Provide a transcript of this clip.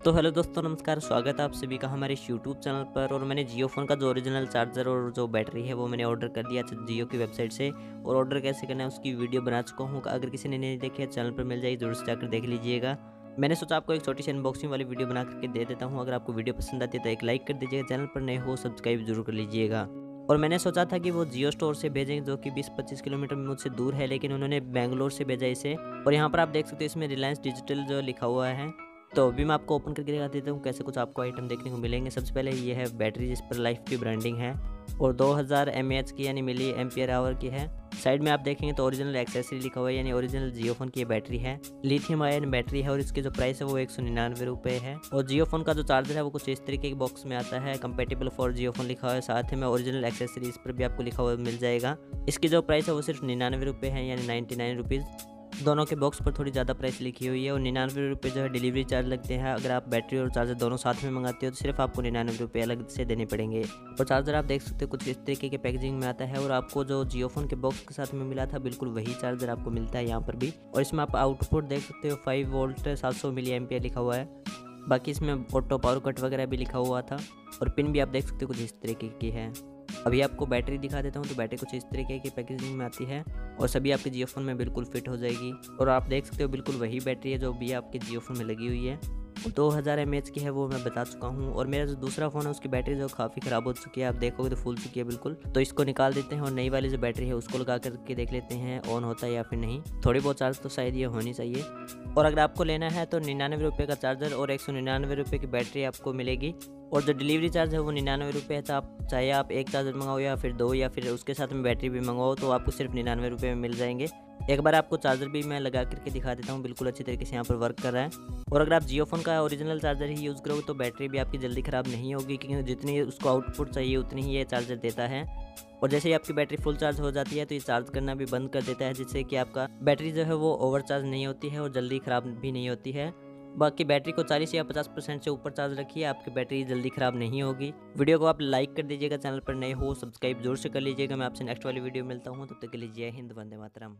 तो हेलो दोस्तों, नमस्कार। स्वागत है आप सभी का हमारे यूट्यूब चैनल पर। और मैंने जियो फ़ोन का जो ओरिजिनल चार्जर और जो बैटरी है वो मैंने ऑर्डर कर दिया जियो की वेबसाइट से। और ऑर्डर कैसे करना है उसकी वीडियो बना चुका हूँ। अगर किसी ने नहीं देखी है चैनल पर मिल जाएगी, जरूर से जाकर देख लीजिएगा। मैंने सोचा आपको एक छोटी सी अनबॉक्सिंग वाली वीडियो बना करके दे देता हूँ। अगर आपको वीडियो पसंद आती है तो एक लाइक कर दीजिएगा, चैनल पर नए हो सब्सक्राइब जरूर कर लीजिएगा। और मैंने सोचा था कि वो जियो स्टोर से भेजेंगे जो कि 20-25 किलोमीटर मुझसे दूर है, लेकिन उन्होंने बेंगलोर से भेजा इसे। और यहाँ पर आप देख सकते हो इसमें रिलायंस डिजिटल जो लिखा हुआ है। तो अभी मैं आपको ओपन करके दिखा देता हूँ कैसे कुछ आपको आइटम देखने को मिलेंगे। सबसे पहले ये है बैटरी जिस पर लाइफ की ब्रांडिंग है और 2000 mAh की यानी मिली एम्पियर आवर की है। साइड में आप देखेंगे तो ओरिजिनल एक्सेसरी लिखा हुआ है, यानी ओरिजिनल जियो फोन की ये बैटरी है। लिथियम आयन बैटरी है और इसकी जो प्राइस है वो 199 रुपये है। और जियो फोन का जो चार्जर है वो कुछ इस तरीके के बॉक्स में आता है, कंपेटेबल फॉर जियो फोन लिखा हुआ है। साथ में ओरिजिनल एक्सेसरी इस पर भी आपको लिखा हुआ मिल जाएगा। इसकी जो प्राइस है वो सिर्फ 99 रुपये है, यानी 99 रुपीज़। दोनों के बॉक्स पर थोड़ी ज़्यादा प्राइस लिखी हुई है। और 99 रुपये जो है डिलीवरी चार्ज लगते हैं। अगर आप बैटरी और चार्जर दोनों साथ में मंगाते हो तो सिर्फ आपको 99 रुपये अलग से देने पड़ेंगे। और चार्जर आप देख सकते हो कुछ इस तरीके के पैकेजिंग में आता है। और आपको जो जियो फोन के बॉक्स के साथ में मिला था बिल्कुल वही चार्जर आपको मिलता है यहाँ पर भी। और इसमें आप आउटपुट देख सकते हो 5 वोल्ट 700 मिली एम्पियर लिखा हुआ है। बाकी इसमें ऑटो पावर कट वगैरह भी लिखा हुआ था। और पिन भी आप देख सकते हो कुछ इस तरीके की है। अभी आपको बैटरी दिखा देता हूँ। तो बैटरी कुछ इस तरीके की पैकेजिंग में आती है और सभी आपके जियो फोन में बिल्कुल फिट हो जाएगी। और आप देख सकते हो बिल्कुल वही बैटरी है जो भी आपके जियो फोन में लगी हुई है। 2000 mAh की है वो मैं बता चुका हूँ। और मेरा जो दूसरा फ़ोन है उसकी बैटरी जो काफ़ी ख़राब हो चुकी है, आप देखोगे तो फूल चुकी है बिल्कुल। तो इसको निकाल देते हैं और नई वाली जो बैटरी है उसको लगा करके देख लेते हैं ऑन होता है या फिर नहीं। थोड़ी बहुत चार्ज तो शायद ये होनी चाहिए। और अगर आपको लेना है तो 99 रुपये का चार्जर और 199 रुपये की बैटरी आपको मिलेगी। और जो डिलीवरी चार्ज है वो 99 रुपये है। तो आप चाहे आप एक चार्जर मंगाओ या फिर दो या फिर उसके साथ में बैटरी भी मंगाओ तो आपको सिर्फ 99 रुपये में मिल जाएंगे। एक बार आपको चार्जर भी मैं लगा करके दिखा देता हूँ, बिल्कुल अच्छी तरीके से यहाँ पर वर्क कर रहा है। और अगर आप जियो फोन का ओरिजिनल चार्जर ही यूज़ करोगे तो बैटरी भी आपकी जल्दी ख़राब नहीं होगी, क्योंकि जितनी उसको आउटपुट चाहिए उतनी ही ये चार्जर देता है। और जैसे ही आपकी बैटरी फुल चार्ज हो जाती है तो ये चार्ज करना भी बंद कर देता है, जिससे कि आपका बैटरी जो है वो ओवर चार्ज नहीं होती है और जल्दी ख़राब भी नहीं होती है। बाकी बैटरी को 40 या 50% से ऊपर चार्ज रखिए, आपकी बैटरी जल्दी ख़राब नहीं होगी। वीडियो को आप लाइक कर दीजिएगा, चैनल पर नए हो सब्सक्राइब जरूर से कर लीजिएगा। मैं आपसे नेक्स्ट वाली वीडियो मिलता हूँ, तब तक के लिए जय हिंद, वंदे मातरम।